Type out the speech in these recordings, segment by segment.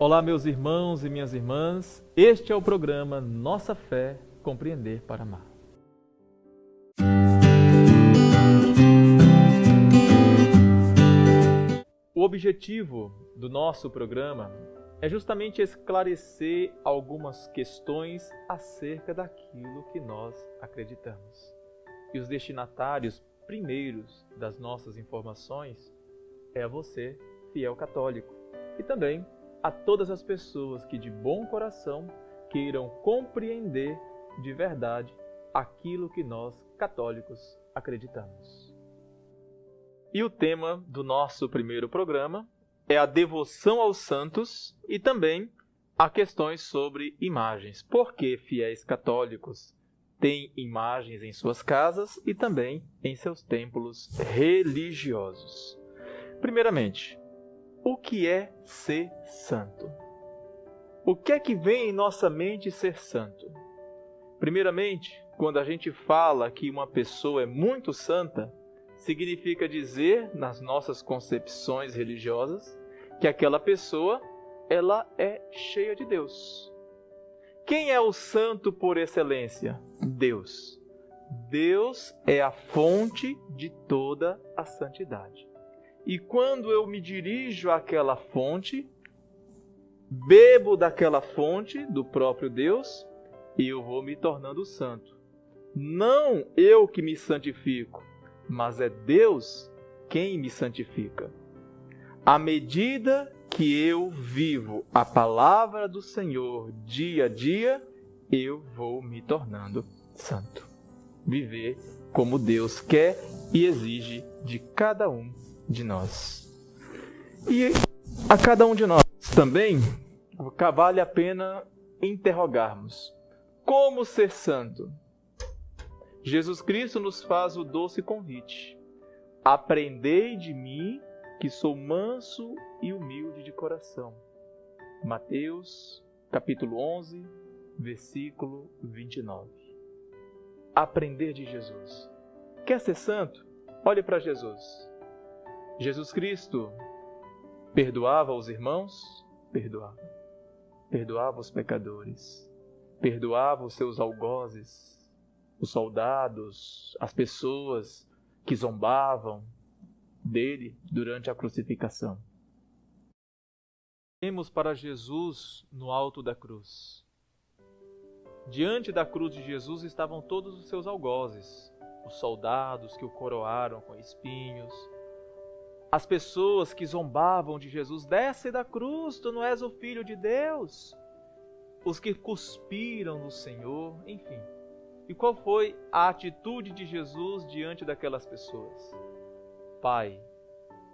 Olá, meus irmãos e minhas irmãs. Este é o programa Nossa Fé, Compreender para Amar. O objetivo do nosso programa é justamente esclarecer algumas questões acerca daquilo que nós acreditamos. E os destinatários primeiros das nossas informações é você, fiel católico, e também a todas as pessoas que de bom coração queiram compreender de verdade aquilo que nós, católicos, acreditamos. E o tema do nosso primeiro programa é a devoção aos santos e também há questões sobre imagens. Por que fiéis católicos têm imagens em suas casas e também em seus templos religiosos? Primeiramente, o que é ser santo? O que é que vem em nossa mente ser santo? Primeiramente, quando a gente fala que uma pessoa é muito santa, significa dizer, nas nossas concepções religiosas, que aquela pessoa ela é cheia de Deus. Quem é o santo por excelência? Deus. Deus é a fonte de toda a santidade. E quando eu me dirijo àquela fonte, bebo daquela fonte do próprio Deus, eu vou me tornando santo. Não eu que me santifico, mas é Deus quem me santifica. À medida que eu vivo a palavra do Senhor dia a dia, eu vou me tornando santo. Viver como Deus quer e exige de cada um de nós. E a cada um de nós também vale a pena interrogarmos: como ser santo? Jesus Cristo nos faz o doce convite: aprendei de mim, que sou manso e humilde de coração. Mateus, capítulo 11, versículo 29. Aprender de Jesus. Quer ser santo? Olhe para Jesus. Jesus Cristo perdoava os irmãos? Perdoava. Perdoava os pecadores. Perdoava os seus algozes, os soldados, as pessoas que zombavam dele durante a crucificação. Vemos para Jesus no alto da cruz. Diante da cruz de Jesus estavam todos os seus algozes, os soldados que o coroaram com espinhos, as pessoas que zombavam de Jesus: desce da cruz, tu não és o Filho de Deus. Os que cuspiram no Senhor, enfim. E qual foi a atitude de Jesus diante daquelas pessoas? Pai,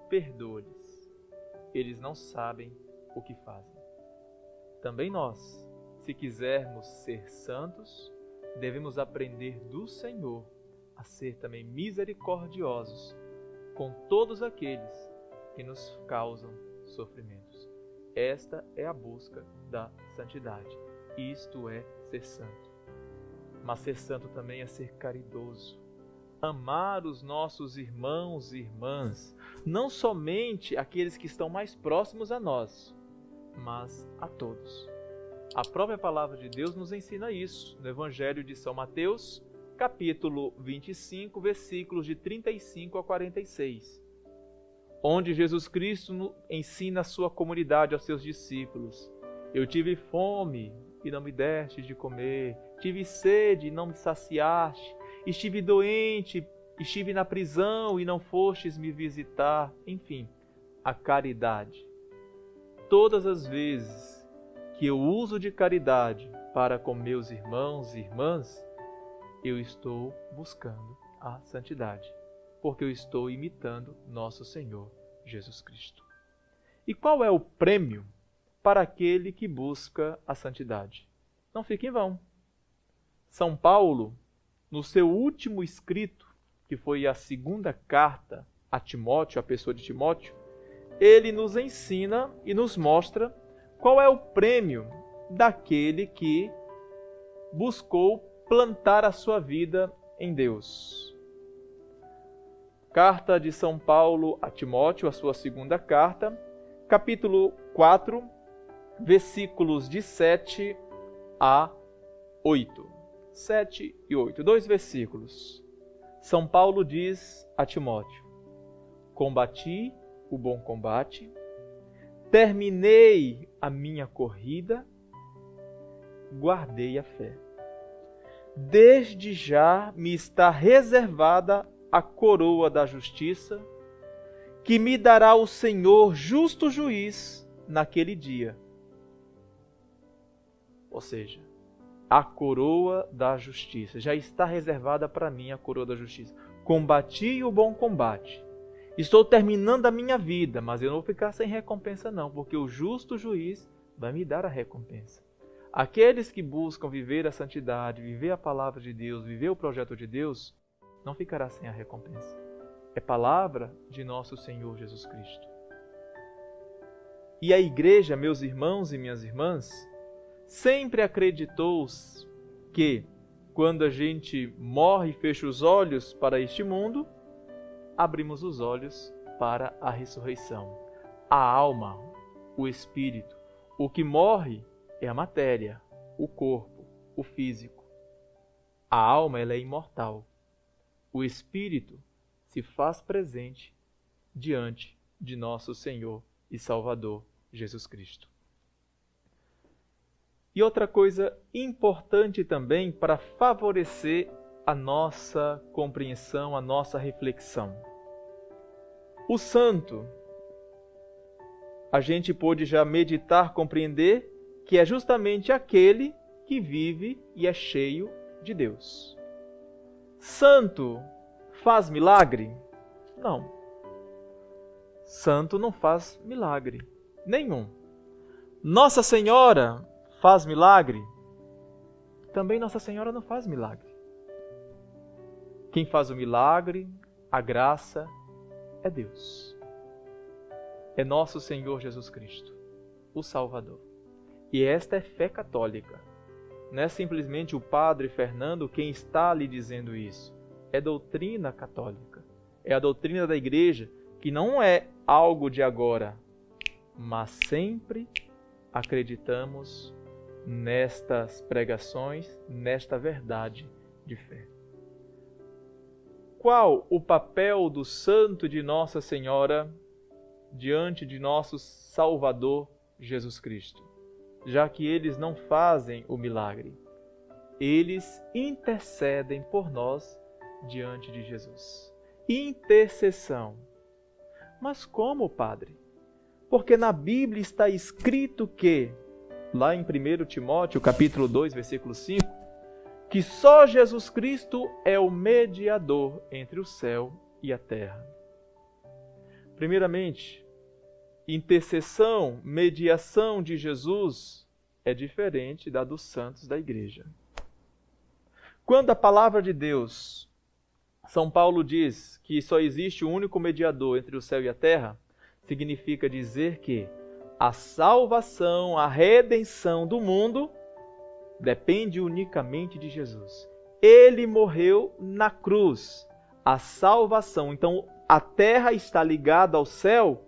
perdoa-lhes, eles não sabem o que fazem. Também nós, se quisermos ser santos, devemos aprender do Senhor a ser também misericordiosos com todos aqueles que nos causam sofrimentos. Esta é a busca da santidade. Isto é ser santo. Mas ser santo também é ser caridoso. Amar os nossos irmãos e irmãs, não somente aqueles que estão mais próximos a nós, mas a todos. A própria palavra de Deus nos ensina isso no Evangelho de São Mateus, capítulo 25, versículos de 35 a 46, onde Jesus Cristo ensina a sua comunidade, aos seus discípulos: eu tive fome e não me deste de comer, tive sede e não me saciaste, estive doente, estive na prisão e não fostes me visitar. Enfim, a caridade. Todas as vezes que eu uso de caridade para com meus irmãos e irmãs, eu estou buscando a santidade, porque eu estou imitando nosso Senhor Jesus Cristo. E qual é o prêmio para aquele que busca a santidade? Não fique em vão. São Paulo, no seu último escrito, que foi a segunda carta a Timóteo, a pessoa de Timóteo, ele nos ensina e nos mostra qual é o prêmio daquele que buscou plantar a sua vida em Deus. Carta de São Paulo a Timóteo, a sua segunda carta, capítulo 4, versículos de 7 a 8. 7 e 8, 2 versículos. São Paulo diz a Timóteo: combati o bom combate, terminei a minha corrida, guardei a fé. Desde já me está reservada a coroa da justiça, que me dará o Senhor justo juiz naquele dia. Ou seja, a coroa da justiça. Já está reservada para mim a coroa da justiça. Combati o bom combate. Estou terminando a minha vida, mas eu não vou ficar sem recompensa não, porque o justo juiz vai me dar a recompensa. Aqueles que buscam viver a santidade, viver a palavra de Deus, viver o projeto de Deus, não ficará sem a recompensa. É palavra de nosso Senhor Jesus Cristo. E a igreja, meus irmãos e minhas irmãs, sempre acreditou que quando a gente morre e fecha os olhos para este mundo, abrimos os olhos para a ressurreição. A alma, o espírito, o que morre é a matéria, o corpo, o físico. A alma, ela é imortal. O espírito se faz presente diante de nosso Senhor e Salvador Jesus Cristo. E outra coisa importante também para favorecer a nossa compreensão, a nossa reflexão. O santo, a gente pôde já meditar, compreender que é justamente aquele que vive e é cheio de Deus. Santo faz milagre? Não. Santo não faz milagre nenhum. Nossa Senhora faz milagre? Também Nossa Senhora não faz milagre. Quem faz o milagre, a graça, é Deus. É nosso Senhor Jesus Cristo, o Salvador. E esta é fé católica. Não é simplesmente o Padre Fernando quem está lhe dizendo isso. É doutrina católica. É a doutrina da Igreja, que não é algo de agora, mas sempre acreditamos nestas pregações, nesta verdade de fé. Qual o papel do santo de Nossa Senhora diante de nosso Salvador Jesus Cristo? Já que eles não fazem o milagre, eles intercedem por nós diante de Jesus. Intercessão. Mas como, Padre? Porque na Bíblia está escrito que, lá em 1 Timóteo, capítulo 2, versículo 5, que só Jesus Cristo é o mediador entre o céu e a terra. Primeiramente, intercessão, mediação de Jesus é diferente da dos santos da Igreja. Quando a palavra de Deus, São Paulo diz que só existe um único mediador entre o céu e a terra, significa dizer que a salvação, a redenção do mundo depende unicamente de Jesus. Ele morreu na cruz. A salvação, então a terra está ligada ao céu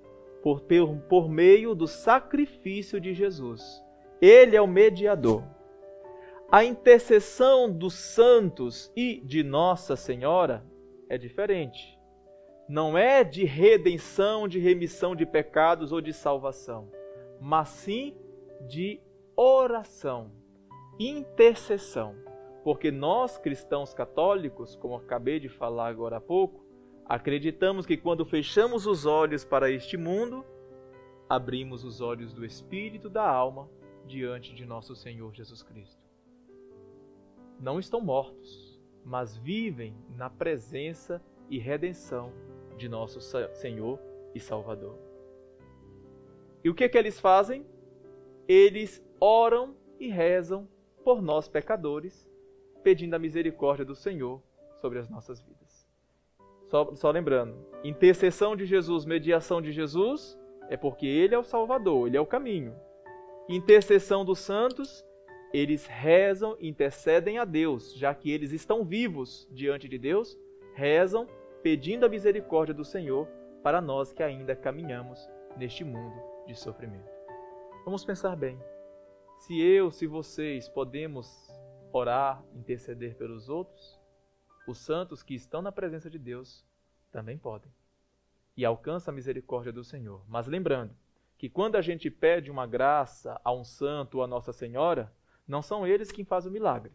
por meio do sacrifício de Jesus. Ele é o mediador. A intercessão dos santos e de Nossa Senhora é diferente. Não é de redenção, de remissão de pecados ou de salvação, mas sim de oração, intercessão. Porque nós, cristãos católicos, como acabei de falar agora há pouco, acreditamos que quando fechamos os olhos para este mundo, abrimos os olhos do espírito e da alma diante de nosso Senhor Jesus Cristo. Não estão mortos, mas vivem na presença e redenção de nosso Senhor e Salvador. E o que eles fazem? Eles oram e rezam por nós pecadores, pedindo a misericórdia do Senhor sobre as nossas vidas. Só lembrando, intercessão de Jesus, mediação de Jesus, é porque Ele é o Salvador, Ele é o caminho. Intercessão dos santos, eles rezam, intercedem a Deus, já que eles estão vivos diante de Deus, rezam pedindo a misericórdia do Senhor para nós que ainda caminhamos neste mundo de sofrimento. Vamos pensar bem. Se vocês podemos orar, interceder pelos outros, os santos que estão na presença de Deus também podem. E alcançam a misericórdia do Senhor. Mas lembrando que quando a gente pede uma graça a um santo ou a Nossa Senhora, não são eles quem fazem o milagre.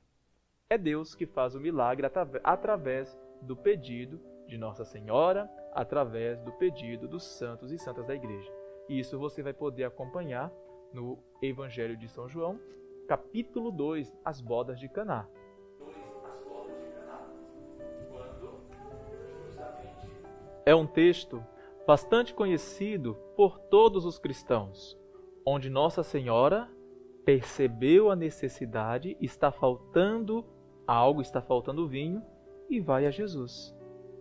É Deus que faz o milagre através do pedido de Nossa Senhora, através do pedido dos santos e santas da igreja. E isso você vai poder acompanhar no Evangelho de São João, capítulo 2, as bodas de Caná. É um texto bastante conhecido por todos os cristãos, onde Nossa Senhora percebeu a necessidade, está faltando algo, está faltando vinho, e vai a Jesus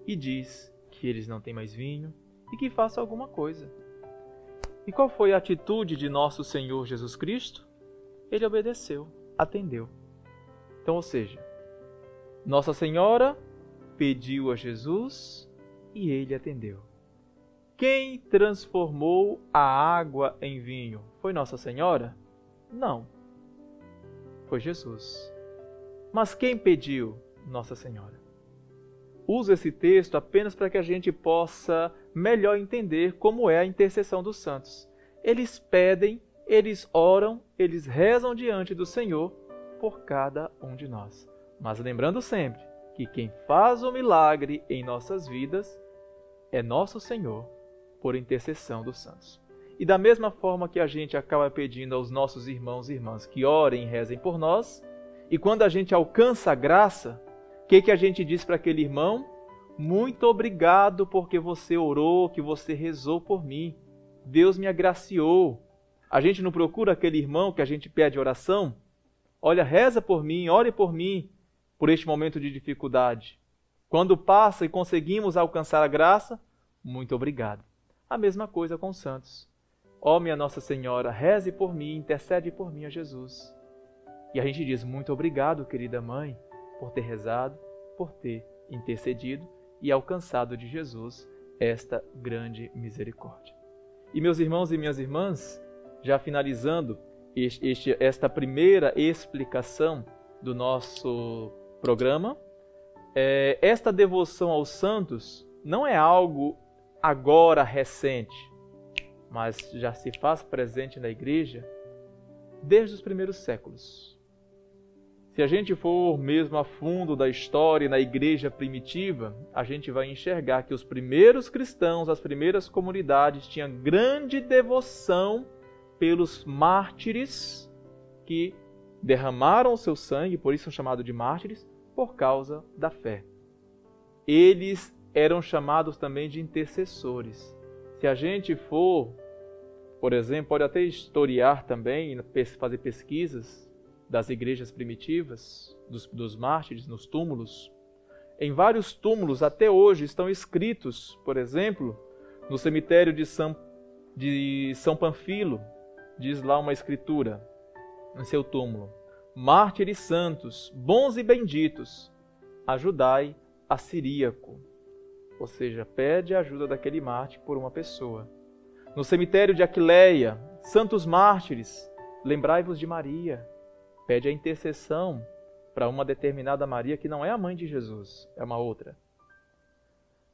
e diz que eles não têm mais vinho e que faça alguma coisa. E qual foi a atitude de nosso Senhor Jesus Cristo? Ele obedeceu, atendeu. Então, ou seja, Nossa Senhora pediu a Jesus e ele atendeu. Quem transformou a água em vinho? Foi Nossa Senhora? Não. Foi Jesus. Mas quem pediu? Nossa Senhora. Uso esse texto apenas para que a gente possa melhor entender como é a intercessão dos santos. Eles pedem, eles oram, eles rezam diante do Senhor por cada um de nós. Mas lembrando sempre que quem faz o milagre em nossas vidas é nosso Senhor, por intercessão dos santos. E da mesma forma que a gente acaba pedindo aos nossos irmãos e irmãs que orem e rezem por nós, e quando a gente alcança a graça, o que a gente diz para aquele irmão? Muito obrigado porque você orou, que você rezou por mim. Deus me agraciou. A gente não procura aquele irmão que a gente pede oração? Olha, reza por mim, ore por mim, por este momento de dificuldade. Quando passa e conseguimos alcançar a graça, muito obrigado. A mesma coisa com os santos. Ó minha Nossa Senhora, reze por mim, intercede por mim a Jesus. E a gente diz, muito obrigado, querida mãe, por ter rezado, por ter intercedido e alcançado de Jesus esta grande misericórdia. E meus irmãos e minhas irmãs, já finalizando esta primeira explicação do nosso programa, esta devoção aos santos não é algo agora recente, mas já se faz presente na igreja desde os primeiros séculos. Se a gente for mesmo a fundo da história na igreja primitiva, a gente vai enxergar que os primeiros cristãos, as primeiras comunidades, tinham grande devoção pelos mártires que derramaram o seu sangue, por isso são chamados de mártires, por causa da fé. Eles eram chamados também de intercessores. Se a gente for, por exemplo, pode até historiar também, fazer pesquisas das igrejas primitivas, dos mártires, nos túmulos. Em vários túmulos, até hoje, estão escritos, por exemplo, no cemitério de São Panfilo, diz lá uma escritura, em seu túmulo: mártires santos, bons e benditos, ajudai a Ciríaco. Ou seja, pede a ajuda daquele mártir por uma pessoa. No cemitério de Aquileia, santos mártires, lembrai-vos de Maria. Pede a intercessão para uma determinada Maria que não é a mãe de Jesus, é uma outra.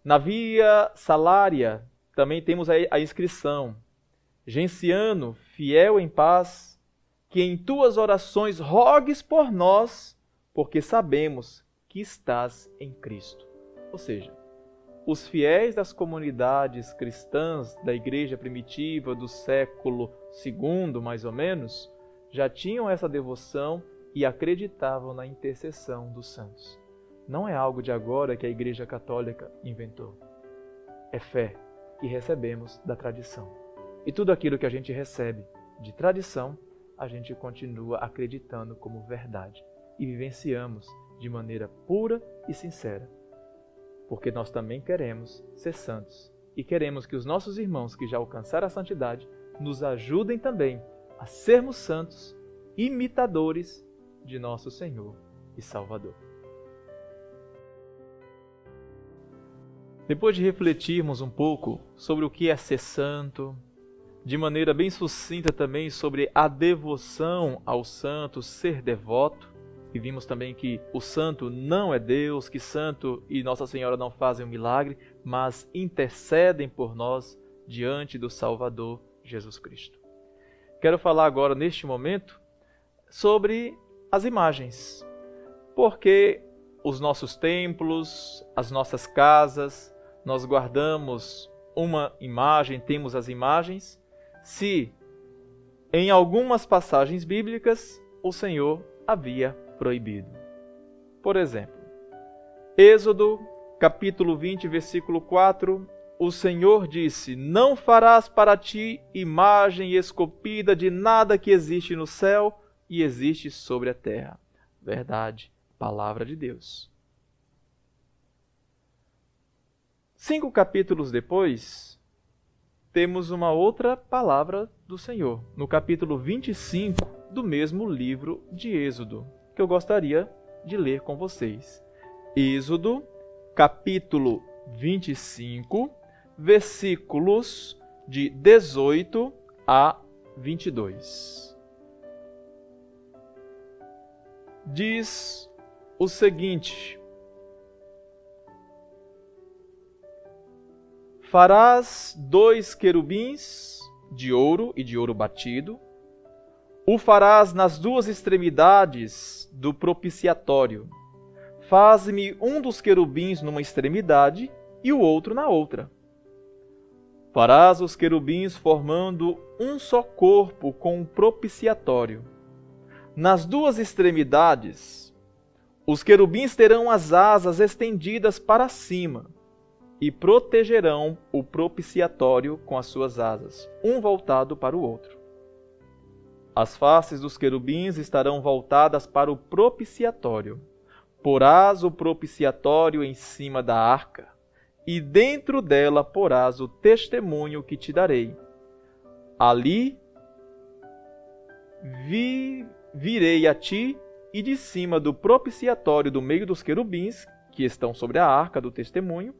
Na Via Salária também temos a inscrição: Genciano, fiel em paz, que em tuas orações rogues por nós, porque sabemos que estás em Cristo. Ou seja, os fiéis das comunidades cristãs da igreja primitiva do século II, mais ou menos, já tinham essa devoção e acreditavam na intercessão dos santos. Não é algo de agora que a Igreja Católica inventou. É fé que recebemos da tradição. E tudo aquilo que a gente recebe de tradição, a gente continua acreditando como verdade e vivenciamos de maneira pura e sincera. Porque nós também queremos ser santos e queremos que os nossos irmãos que já alcançaram a santidade nos ajudem também a sermos santos, imitadores de nosso Senhor e Salvador. Depois de refletirmos um pouco sobre o que é ser santo, de maneira bem sucinta também sobre a devoção ao santo, ser devoto. E vimos também que o santo não é Deus, que santo e Nossa Senhora não fazem um milagre, mas intercedem por nós diante do Salvador Jesus Cristo. Quero falar agora, neste momento, sobre as imagens. Porque os nossos templos, as nossas casas, nós guardamos uma imagem, temos as imagens, se em algumas passagens bíblicas o Senhor havia proibido. Por exemplo, Êxodo, capítulo 20, versículo 4, o Senhor disse: não farás para ti imagem esculpida de nada que existe no céu e existe sobre a terra. Verdade, palavra de Deus. 5 capítulos depois, temos uma outra palavra do Senhor, no capítulo 25 do mesmo livro de Êxodo, que eu gostaria de ler com vocês. Êxodo, capítulo 25, versículos de 18 a 22. Diz o seguinte: farás 2 querubins de ouro e de ouro batido, o farás nas 2 extremidades do propiciatório. Faz-me um dos querubins numa extremidade e o outro na outra. Farás os querubins formando um só corpo com o propiciatório. Nas 2 extremidades, os querubins terão as asas estendidas para cima e protegerão o propiciatório com as suas asas, um voltado para o outro. As faces dos querubins estarão voltadas para o propiciatório. Porás o propiciatório em cima da arca, e dentro dela porás o testemunho que te darei. Ali virei a ti, e de cima do propiciatório do meio dos querubins, que estão sobre a arca do testemunho,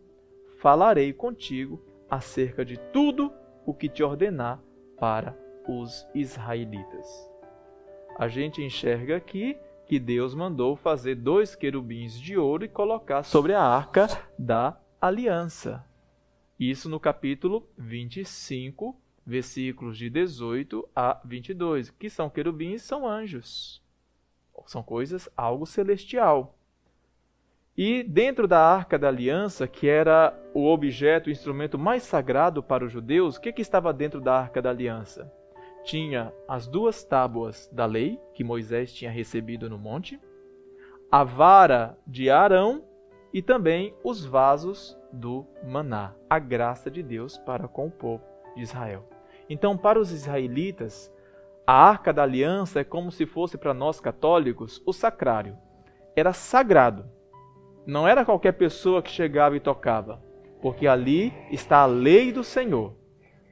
falarei contigo acerca de tudo o que te ordenar para os israelitas. A gente enxerga aqui que Deus mandou fazer 2 querubins de ouro e colocar sobre a arca da aliança. Isso no capítulo 25, versículos de 18 a 22. Que são querubins? São anjos. São coisas, algo celestial. E dentro da Arca da Aliança, que era o objeto, o instrumento mais sagrado para os judeus, o que estava dentro da Arca da Aliança? Tinha as 2 tábuas da lei, que Moisés tinha recebido no monte, a vara de Arão e também os vasos do maná, a graça de Deus para com o povo de Israel. Então, para os israelitas, a Arca da Aliança é como se fosse para nós católicos o sacrário. Era sagrado. Não era qualquer pessoa que chegava e tocava, porque ali está a lei do Senhor.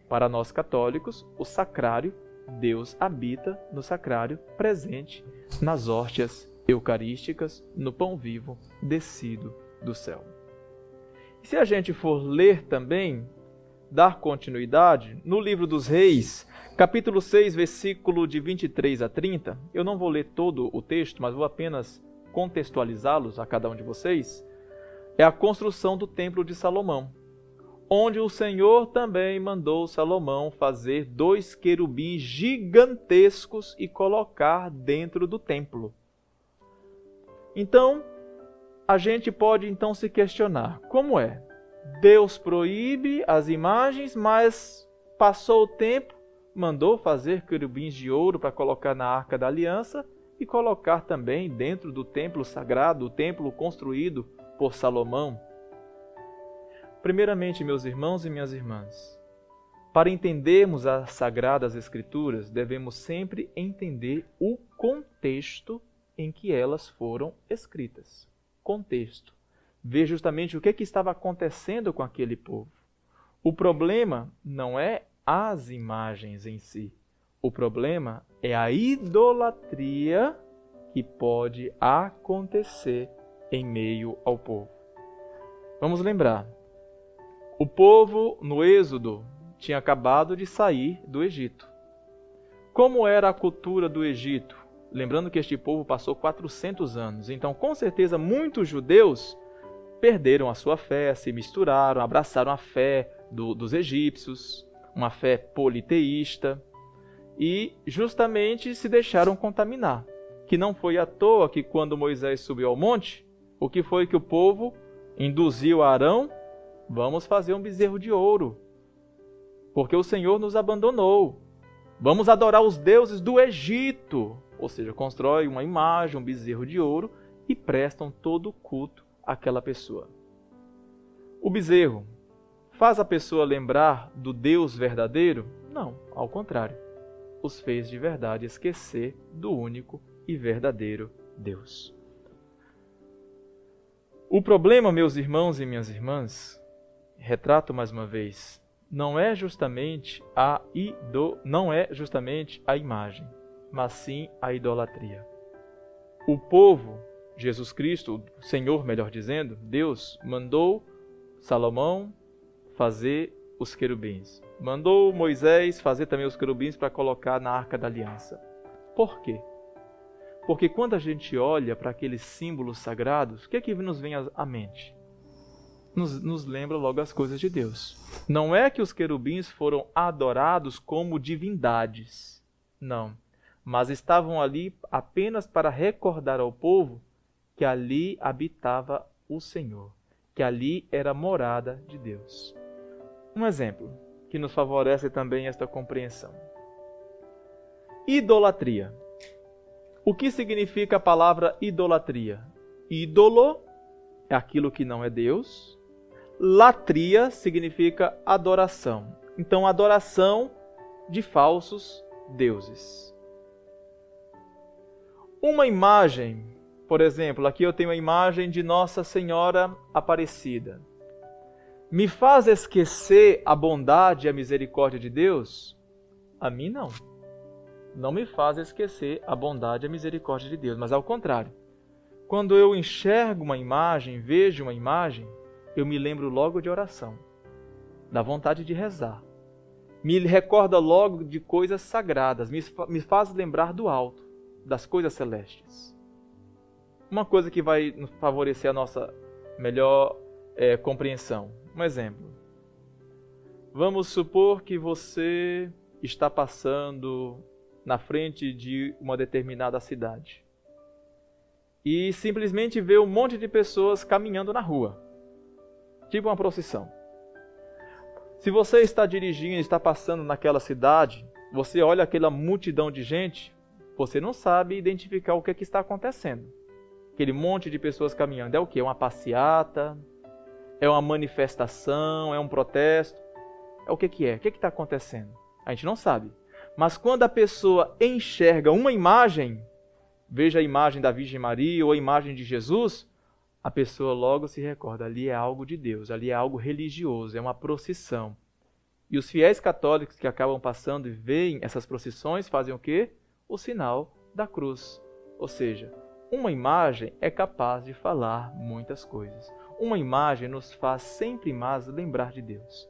Para nós católicos, o sacrário, Deus habita no sacrário, presente nas hóstias eucarísticas, no pão vivo descido do céu. E se a gente for ler também, dar continuidade, no livro dos Reis, capítulo 6, versículo de 23 a 30, eu não vou ler todo o texto, mas vou apenas contextualizá-los a cada um de vocês, é a construção do Templo de Salomão, onde o Senhor também mandou Salomão fazer 2 querubins gigantescos e colocar dentro do templo. Então, a gente pode então se questionar, como é? Deus proíbe as imagens, mas passou o tempo, mandou fazer querubins de ouro para colocar na Arca da Aliança e colocar também dentro do templo sagrado, o templo construído por Salomão. Primeiramente, meus irmãos e minhas irmãs, para entendermos as Sagradas Escrituras, devemos sempre entender o contexto em que elas foram escritas. Contexto. Ver justamente o que estava acontecendo com aquele povo. O problema não é as imagens em si. O problema é a idolatria que pode acontecer em meio ao povo. Vamos lembrar. O povo, no Êxodo, tinha acabado de sair do Egito. Como era a cultura do Egito? Lembrando que este povo passou 400 anos, então com certeza muitos judeus perderam a sua fé, se misturaram, abraçaram a fé dos egípcios, uma fé politeísta, e justamente se deixaram contaminar. Que não foi à toa que quando Moisés subiu ao monte, o que foi que o povo induziu a Arão? Vamos fazer um bezerro de ouro, porque o Senhor nos abandonou. Vamos adorar os deuses do Egito. Ou seja, constrói uma imagem, um bezerro de ouro e prestam todo o culto àquela pessoa. O bezerro faz a pessoa lembrar do Deus verdadeiro? Não, ao contrário. Os fez de verdade esquecer do único e verdadeiro Deus. O problema, meus irmãos e minhas irmãs, retrato mais uma vez, não é justamente a imagem, mas sim a idolatria. O povo, Jesus Cristo, o Senhor, melhor dizendo, Deus, mandou Salomão fazer os querubins. Mandou Moisés fazer também os querubins para colocar na Arca da Aliança. Por quê? Porque quando a gente olha para aqueles símbolos sagrados, o que é que nos vem à mente? Nos lembra logo as coisas de Deus. Não é que os querubins foram adorados como divindades. Não. Mas estavam ali apenas para recordar ao povo que ali habitava o Senhor, que ali era a morada de Deus. Um exemplo que nos favorece também esta compreensão. Idolatria. O que significa a palavra idolatria? Ídolo é aquilo que não é Deus. Latria significa adoração. Então, adoração de falsos deuses. Uma imagem, por exemplo, aqui eu tenho a imagem de Nossa Senhora Aparecida. Me faz esquecer a bondade e a misericórdia de Deus? A mim não. Não me faz esquecer a bondade e a misericórdia de Deus, mas ao contrário. Quando eu enxergo uma imagem, vejo uma imagem, eu me lembro logo de oração, da vontade de rezar. Me recorda logo de coisas sagradas, me faz lembrar do alto, das coisas celestes. Uma coisa que vai favorecer a nossa melhor compreensão. Um exemplo. Vamos supor que você está passando na frente de uma determinada cidade e simplesmente vê um monte de pessoas caminhando na rua, tipo uma procissão. Se você está dirigindo, está passando naquela cidade, você olha aquela multidão de gente, você não sabe identificar o que está acontecendo. Aquele monte de pessoas caminhando, é o quê? É uma passeata? É uma manifestação? É um protesto? É o que é? O que está acontecendo? A gente não sabe. Mas quando a pessoa enxerga uma imagem, veja a imagem da Virgem Maria ou a imagem de Jesus, a pessoa logo se recorda, ali é algo de Deus, ali é algo religioso, é uma procissão. E os fiéis católicos que acabam passando e veem essas procissões fazem o quê? O sinal da cruz. Ou seja, uma imagem é capaz de falar muitas coisas. Uma imagem nos faz sempre mais lembrar de Deus.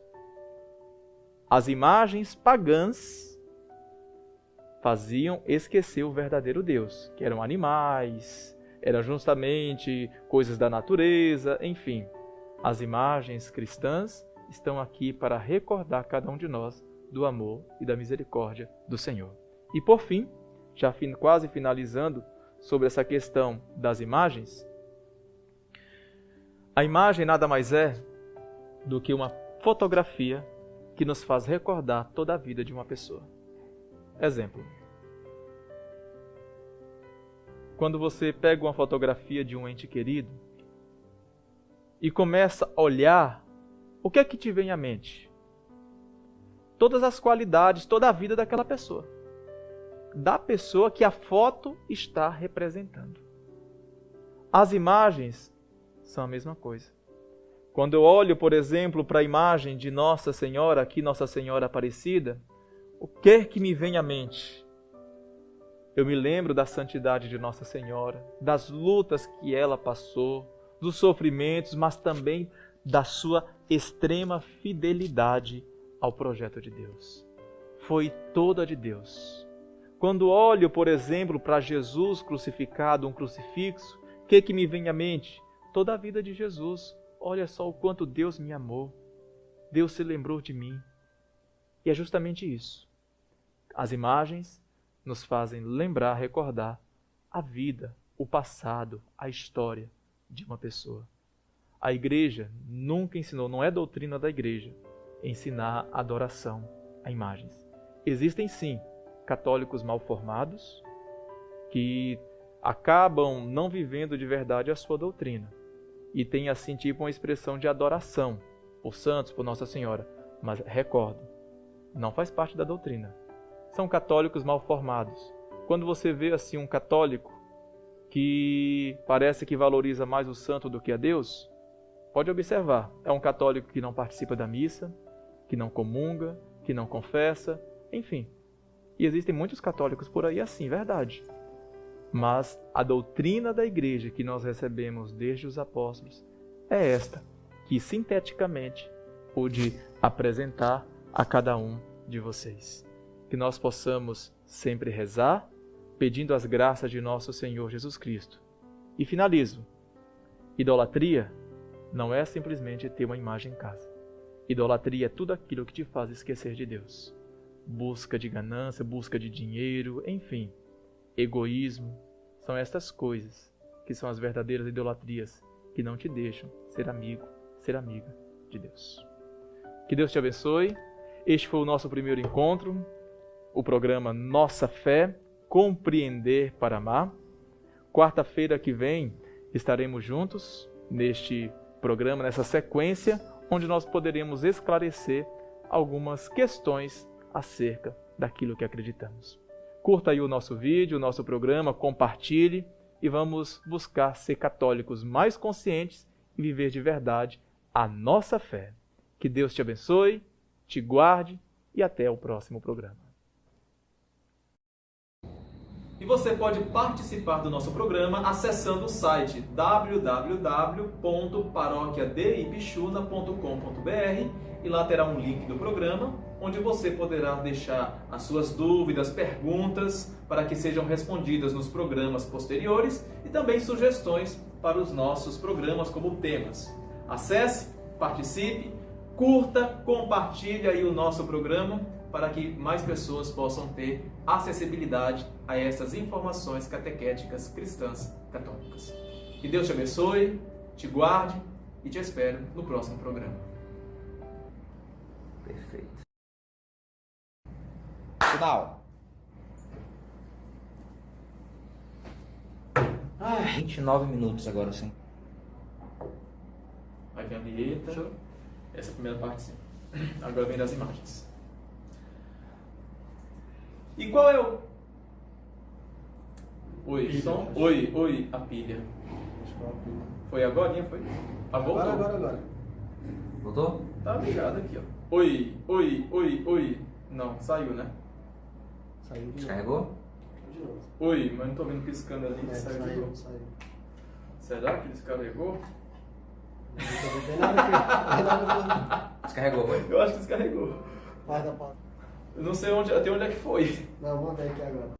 As imagens pagãs faziam esquecer o verdadeiro Deus, que eram animais, eram justamente coisas da natureza, enfim. As imagens cristãs estão aqui para recordar cada um de nós do amor e da misericórdia do Senhor. E por fim, já quase finalizando sobre essa questão das imagens, a imagem nada mais é do que uma fotografia que nos faz recordar toda a vida de uma pessoa. Exemplo. Quando você pega uma fotografia de um ente querido e começa a olhar, o que é que te vem à mente? Todas as qualidades, toda a vida daquela pessoa. Da pessoa que a foto está representando. As imagens são a mesma coisa. Quando eu olho, por exemplo, para a imagem de Nossa Senhora, aqui Nossa Senhora Aparecida, o que é que me vem à mente? Eu me lembro da santidade de Nossa Senhora, das lutas que ela passou, dos sofrimentos, mas também da sua extrema fidelidade ao projeto de Deus. Foi toda de Deus. Quando olho, por exemplo, para Jesus crucificado, um crucifixo, o que me vem à mente? Toda a vida de Jesus. Olha só o quanto Deus me amou. Deus se lembrou de mim. E é justamente isso. As imagens nos fazem lembrar, recordar a vida, o passado, a história de uma pessoa. A igreja nunca ensinou, não é doutrina da igreja, ensinar adoração a imagens. Existem sim católicos mal formados que acabam não vivendo de verdade a sua doutrina e tem assim tipo uma expressão de adoração por santos, por Nossa Senhora. Mas recordo, não faz parte da doutrina. São católicos mal formados. Quando você vê assim um católico que parece que valoriza mais o santo do que a Deus, pode observar, é um católico que não participa da missa, que não comunga, que não confessa, enfim. E existem muitos católicos por aí assim, verdade. Mas a doutrina da igreja que nós recebemos desde os apóstolos é esta, que sinteticamente pude apresentar a cada um de vocês. Que nós possamos sempre rezar, pedindo as graças de nosso Senhor Jesus Cristo. E finalizo. Idolatria não é simplesmente ter uma imagem em casa. Idolatria é tudo aquilo que te faz esquecer de Deus. Busca de ganância, busca de dinheiro, enfim. Egoísmo. São estas coisas que são as verdadeiras idolatrias que não te deixam ser amigo, ser amiga de Deus. Que Deus te abençoe. Este foi o nosso primeiro encontro. O programa Nossa Fé, Compreender para Amar. Quarta-feira que vem estaremos juntos neste programa, nessa sequência, onde nós poderemos esclarecer algumas questões acerca daquilo que acreditamos. Curta aí o nosso vídeo, o nosso programa, compartilhe e vamos buscar ser católicos mais conscientes e viver de verdade a nossa fé. Que Deus te abençoe, te guarde e até o próximo programa. E você pode participar do nosso programa acessando o site www.paroquiadeipixuna.com.br e lá terá um link do programa, onde você poderá deixar as suas dúvidas, perguntas, para que sejam respondidas nos programas posteriores e também sugestões para os nossos programas como temas. Acesse, participe, curta, compartilhe aí o nosso programa para que mais pessoas possam ter acessibilidade a essas informações catequéticas cristãs católicas. Que Deus te abençoe, te guarde e te espero no próximo programa. Perfeito. Final. 29 minutos agora, sim. Vai vir a vinheta. Show. Essa é a primeira parte, sim. Agora vem das imagens. E qual é o... Oi, pilha, som? Oi, a pilha. Foi agora, foi? Ah, voltou? Agora. Voltou? Tá ligado aqui, ó. Oi. Não, saiu, né? Saiu de novo. Descarregou? De novo. Oi, mas não tô vendo piscando ali. Saiu de novo. Saiu. Será que descarregou? Não tem nada. Descarregou, foi? Eu acho que descarregou. Vai da pauta. Eu não sei até onde é que foi. Não, vamos ver aqui agora.